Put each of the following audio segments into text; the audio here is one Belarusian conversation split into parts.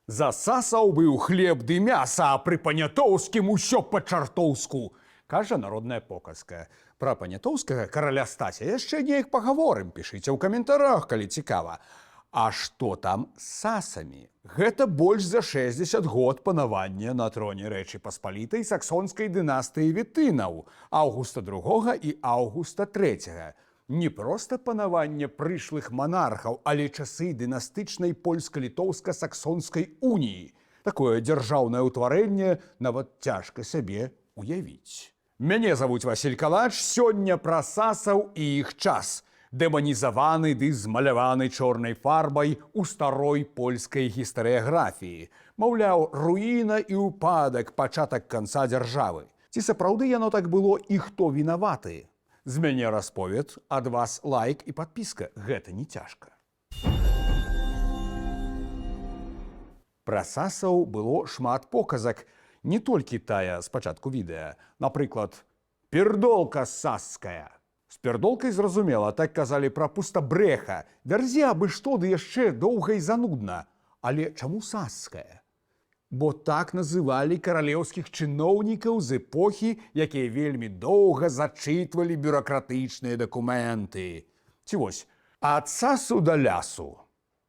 Засасаў быў хлеб ды мяса, а пры панятоўскім усё па-чартоўску, кажа народная показка. Пра панятоўскага караля Стася яшчэ неяк пагаворым, пішыце ў каментарах, калі цікава. А што там з сасамі? Гэта больш за 60 год панавання на троне Рэчы Паспалітай саксонскай дынастыі Вітынаў, Аўгуста II і Аўгуста III. Не проста панаванне прышлых манархаў, але часы дынастычнай польска-літоўска-саксонскай уніі. Такое дзяржаўнае ўтварэнне нават цяжка сабе уявіць. Мяне завуць Васіль Калач, сёння пра сасаў і іх час. Дэманізаваны ды змаляваны чорнай фарбай у старой польскай гістарыяграфіі. Маўляў, руіна і ўпадак, пачатак канца дзяржавы. Ці сапраўды яно так было і хто вінаваты? З мяне расповед, ад вас лайк і падпіска. Гэта не цяжка. Пра сасаў было шмат показак. Не толькі тая з пачатку відэа. Напрыклад, «Пердолка сасская». З пердолкай зразумела, так казалі пра пустабрэха. Вярзі абы што, ды яшчэ доўга і занудна. Але чаму сасская? Бо так называлі каралеўскіх чыноўнікаў з эпохі, якія вельмі доўга зачытвалі бюракратычныя дакументы. Ці вось, ад сасу да лясу.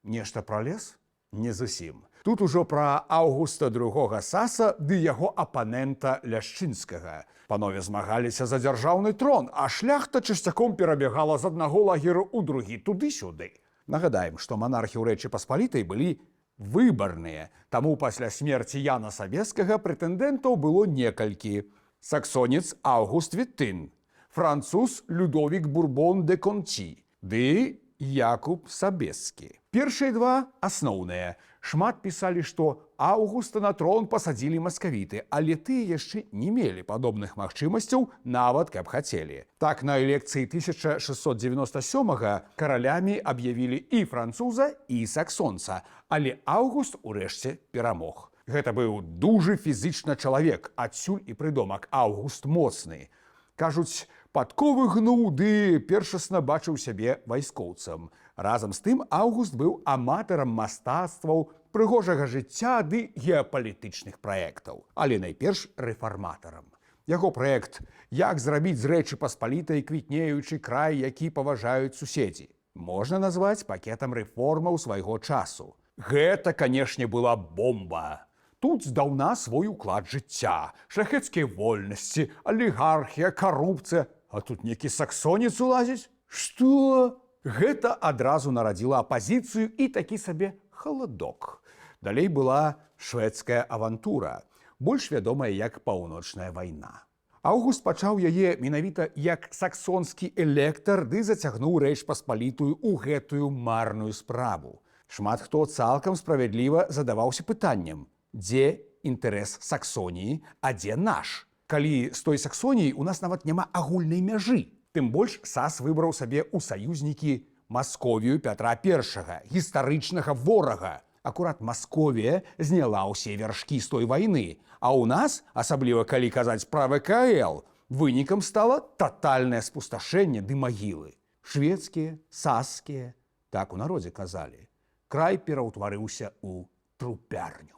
Нешта пра лес? Не зусім. Тут ужо пра Аўгуста II Саса ды яго апанента Ляшчынскага. Панове змагаліся за дзяржаўны трон, а шляхта часцяком перабегала з аднаго лагеру ў другі туды-сюды. Нагадаем, што манархі ў Рэчы Паспалітай былі выбарныя, таму пасля смерці Яна Сабескага прэтэндэнтаў было некалькі. Саксонец Аўгуст Вітын, француз Людовік Бурбон де Конці ды Якуб Сабескі. Першыя два асноўныя. Шмат пісалі, што Аўгуста на трон пасадзілі маскавіты, але тыя яшчэ не мелі падобных магчымасцяў, нават каб хацелі. Так, на элекцыі 1697 каралямі аб'явілі і француза, і саксонца, але Аўгуст урэшце перамог. Гэта быў дужы фізічна чалавек, адсюль і прыдомак Аўгуст моцны. Кажуць, падковы гнуў, ды першасна бачыў сябе вайскоўцам. Разам з тым Аўгуст быў аматарам мастацтваў, прыгожага жыцця ды геапалітычных праектаў, але найперш рэфарматарам. Яго праект «Як зрабіць з Рэчы Паспалітай квітнеючы край, які паважаюць суседзі» можна назваць пакетам рэформаў свайго часу. Гэта, канешне, была бомба. Тут здаўна свой уклад жыцця, шляхецкія вольнасці, алігархія, карупцыя, а тут некі саксонец улазіць? Што? Гэта адразу нарадзіла апазіцыю і такі сабе халадок. Далей была шведская авантура, больш вядомая як паўночная вайна. Аўгуст пачаў яе менавіта як саксонскі электар ды зацягнуў Рэч Паспалітую ў гэтую марную справу. Шмат хто цалкам справядліва задаваўся пытаннем: дзе інтарэс Саксоніі, а дзе наш? Калі з той Саксоніяй у нас нават няма агульнай мяжы. Тым больш Сас выбраў сабе ў саюзнікі Масковію Пятра I, гістарычнага ворага. Акурат Масковія зняла ўсе вяршкі з той вайны, а ў нас, асабліва калі казаць пра ВКЛ, вынікам стала татальнае спусташэнне ды магілы. Шведскія, сасскія, так у народзе казалі. Край пераўтварыўся ў трупярню.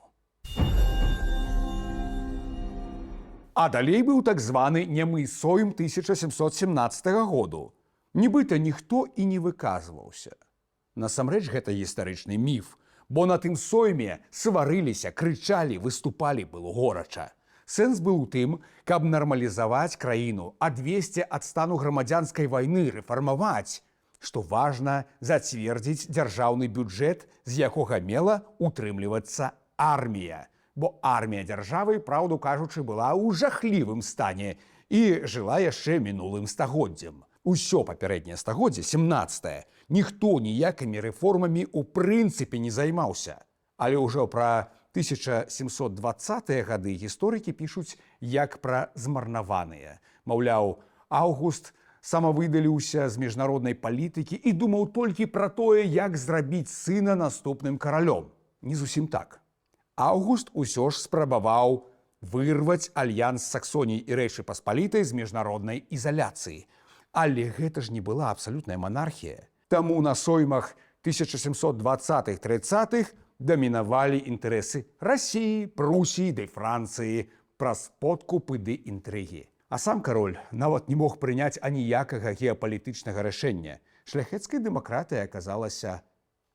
А далей быў так званы нямы сойм 1717 году. Нібыта ніхто і не выказваўся. Насамрэч гэта гістарычны міф, бо на тым сойме сварыліся, крычалі, выступалі, было горача. Сэнс быў у тым, каб нармалізаваць краіну, адвесці ад стану грамадзянскай вайны, рэфармаваць. Што важна, зацвердзіць дзяржаўны бюджэт, з якога мела утрымлівацца армія. Бо армія дзяржавы, праўду кажучы, была ў жахлівым стане і жыла яшчэ мінулым стагоддзем. Усё папярэдняе стагоддзе, 17-е, ніхто ніякімі рэформамі ў прынцыпе не займаўся. Але ўжо пра 1720-е гады гісторыкі пішуць як пра змарнаваныя. Маўляў, Аўгуст самавыдаліўся з міжнароднай палітыкі і думаў толькі пра тое, як зрабіць сына наступным каралём. Не зусім так. Аўгуст усё ж спрабаваў вырваць альянс Саксоніі і Рэчы Паспалітай з міжнароднай ізаляцыі. Але гэта ж не была абсалютная манархія. Таму на соймах 1720-30-х дамінавалі інтарэсы Расіі, Прусіі ды Францыі праз подкупы ды інтрыгі. А сам кароль нават не мог прыняць аніякага геапалітычнага рашэння. Шляхецкая дэмакратыя аказалася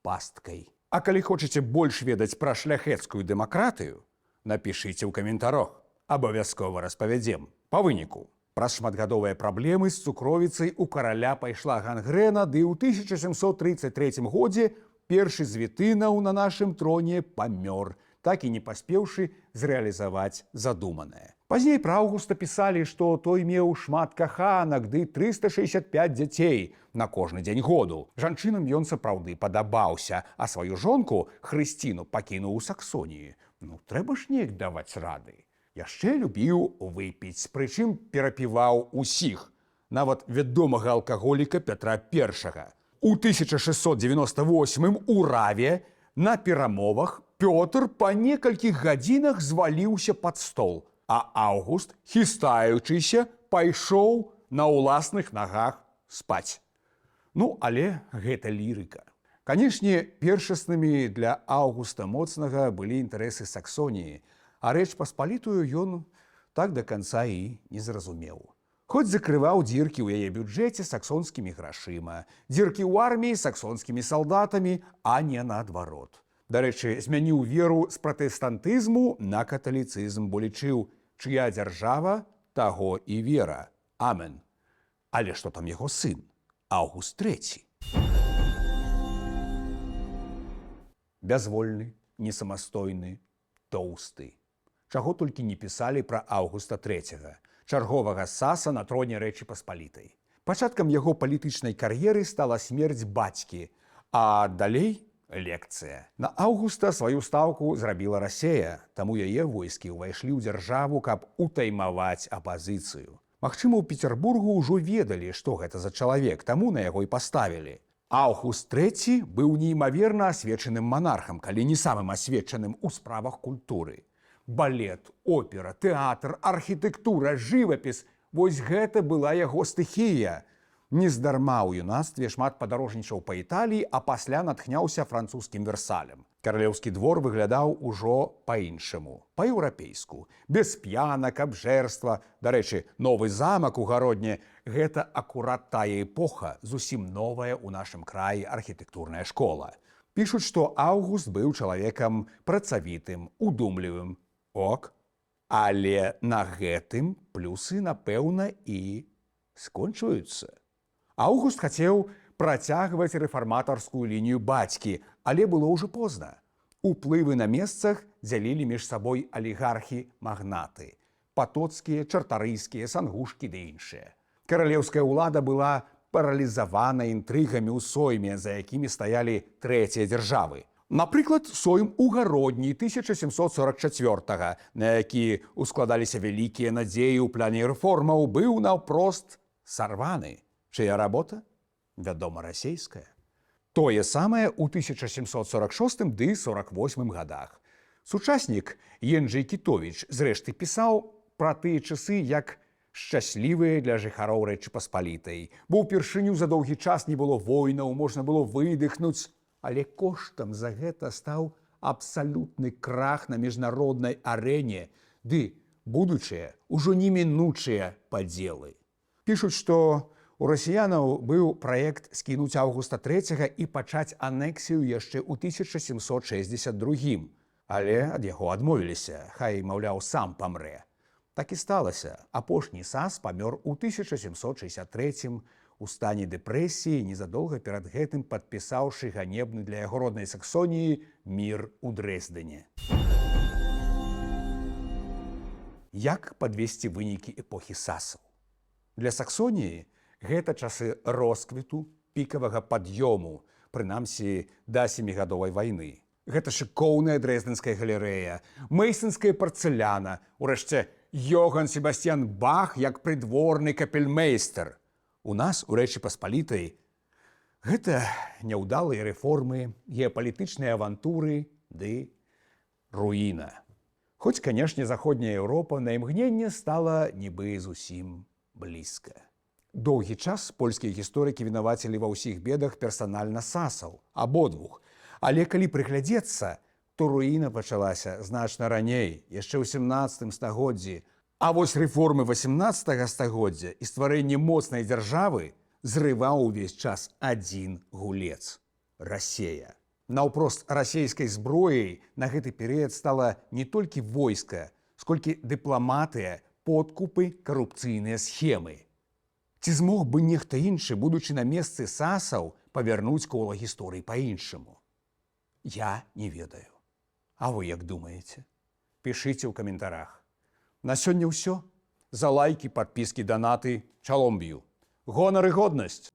пасткай. А калі хочаце больш ведаць пра шляхецкую дэмакратыю, напішыце ў каментарах. Абавязкова распавядзем. Па выніку, праз шматгадовыя праблемы з цукровіцай у караля пайшла гангрэна, ды ў 1733 годзе першы з вітынаў на нашым троне памёр, так і не паспеўшы зрэалізаваць задуманае. Пазней пра Аўгуста пісалі, што той меў шмат каханак ды 365 дзяцей на кожны дзень году. Жанчынам ён сапраўды падабаўся, а сваю жонку, Хрысціну, пакінуў у Саксоніі. Трэба ж неяк даваць рады. Яшчэ любіў выпіць, прычым перапіваў усіх, нават вядомага алкаголіка Пятра I. У 1698 у Раве на перамовах Пётр па некалькіх гадзінах зваліўся пад стол, а Аўгуст, хістаючыся, пайшоў на ўласных нагах спаць. Але гэта лірыка. Канешне, першаснымі для Аўгуста Моцнага былі інтарэсы Саксоніі, а Рэч Паспалітую ён так да канца і не зразумеў. Хоць закрываў дзіркі ў яе бюджэце саксонскімі грашыма, дзіркі ў арміі саксонскімі салдатамі, а не наадварот. Дарэчы, змяніў веру з пратэстантызму на каталіцызм, бо лічыў, чыя дзяржава, таго і вера. Амен. Але што там яго сын? Аўгуст III. Бязвольны, несамастойны, тоўсты. Чаго толькі не пісалі пра Аўгуста III, чарговага саса на троне Рэчы Паспалітай. Пачаткам яго палітычнай кар'еры стала смерць бацькі, а далей лекцыя. На Аўгуста сваю стаўку зрабіла Расея, таму яе войскі ўвайшлі ў дзяржаву, каб утаймаваць апазіцыю. Магчыма, у Петербургу ўжо ведалі, што гэта за чалавек, таму на яго і паставілі. Аўгуст III быў неймаверна асвечаным манархам, калі не самым асвечаным у справах культуры. Балет, опера, тэатр, архітэктура, жывапіс – вось гэта была яго стыхія. Нездарма ў юнацтве шмат падарожнічаў па Італіі, а пасля натхняўся французскім Версалем. Каралеўскі двор выглядаў ужо па-іншаму, па-еўрапейску, без п'янак, абжэрства. Дарэчы, новы замак у Гародні – гэта акурат тая эпоха, зусім новая ў нашым краі архітэктурная школа. Пішуць, што Аўгуст быў чалавекам працавітым, удумлівым. Ок, але на гэтым плюсы, напэўна, і скончваюцца. Аўгуст хацеў працягваць рэфарматарскую лінію бацькі, але было ўжо позна. Уплывы на месцах дзялілі між сабой алігархі-магнаты. Патоцкія, чартарыйскія, сангушкі ды іншыя. Каралеўская ўлада была паралізавана інтрыгамі ў сойме, за якімі стаялі трэція дзяржавы. Напрыклад, сойм у Гародні 1744, на які ускладаліся вялікія надзеі ў пляне рэформаў, быў наўпрост сарваны. Чыя работа? Вядома, расейская. Тое самае ў 1746 ды 48 годах. Сучаснік Енджый Кітовіч, зрэшты, пісаў пра тыя часы як шчаслівыя для жыхароў Рэчы Паспалітай, бо ўпершыню за доўгі час не было войнаў, можна было выдыхнуць, але коштам за гэта стаў абсалютны крах на міжнароднай арэне, ды будучыя, ужо немінучыя падзелы. Пішуць, што у расіянаў быў праект скінуць Аўгуста III і пачаць анексію яшчэ ў 1762, але ад яго адмовіліся, хай, маўляў, сам памрэ. Так і сталася. Апошні сас памёр у 1763 у стане дэпрэсіі, незадоўга перад гэтым падпісаўшы ганебны для яго роднай Саксоніі мір у Дрэздене. Як падвесці вынікі эпохі сасаў? Для Саксоніі гэта часы росквіту, пікавага пад'ёму, прынамсі да сямігадовай вайны. Гэта шыкоўная дрэздэнская галерэя, мэйсенская парцэляна, урэшце Йоганн Себасцьян Бах як прыдворны капельмейстер. У нас, у Рэчы Паспалітай, гэта няўдалыя рэформы, геапалітычныя авантуры ды руіна. Хоць, канешне, заходняя Еўропа на імгненне стала нібы зусім блізка. Доўгі час польскія гісторыкі вінавацілі ва ўсіх бедах персанальна сасаў, абодвух. Але калі прыглядзецца, то руіна пачалася значна раней, яшчэ ў 17 стагоддзі. А вось рэформы 18 стагоддзя і стварэнне моцнай дзяржавы зрываў увесь час адзін гулец – Расея. Наўпрост расейскай зброяй на гэты перыяд стала не толькі войска, сколькі дыпламатыя, подкупы, карупцыйныя схемы. Ці змог бы нехта іншы, будучы на месцы сасаў, павярнуць кола гісторыі па-іншаму? Я не ведаю. А вы як думаеце? Пішыце ў каментарах. На сёння ўсё. За лайкі, падпіскі, данаты. Чалом б'ю. Гонар і годнасць!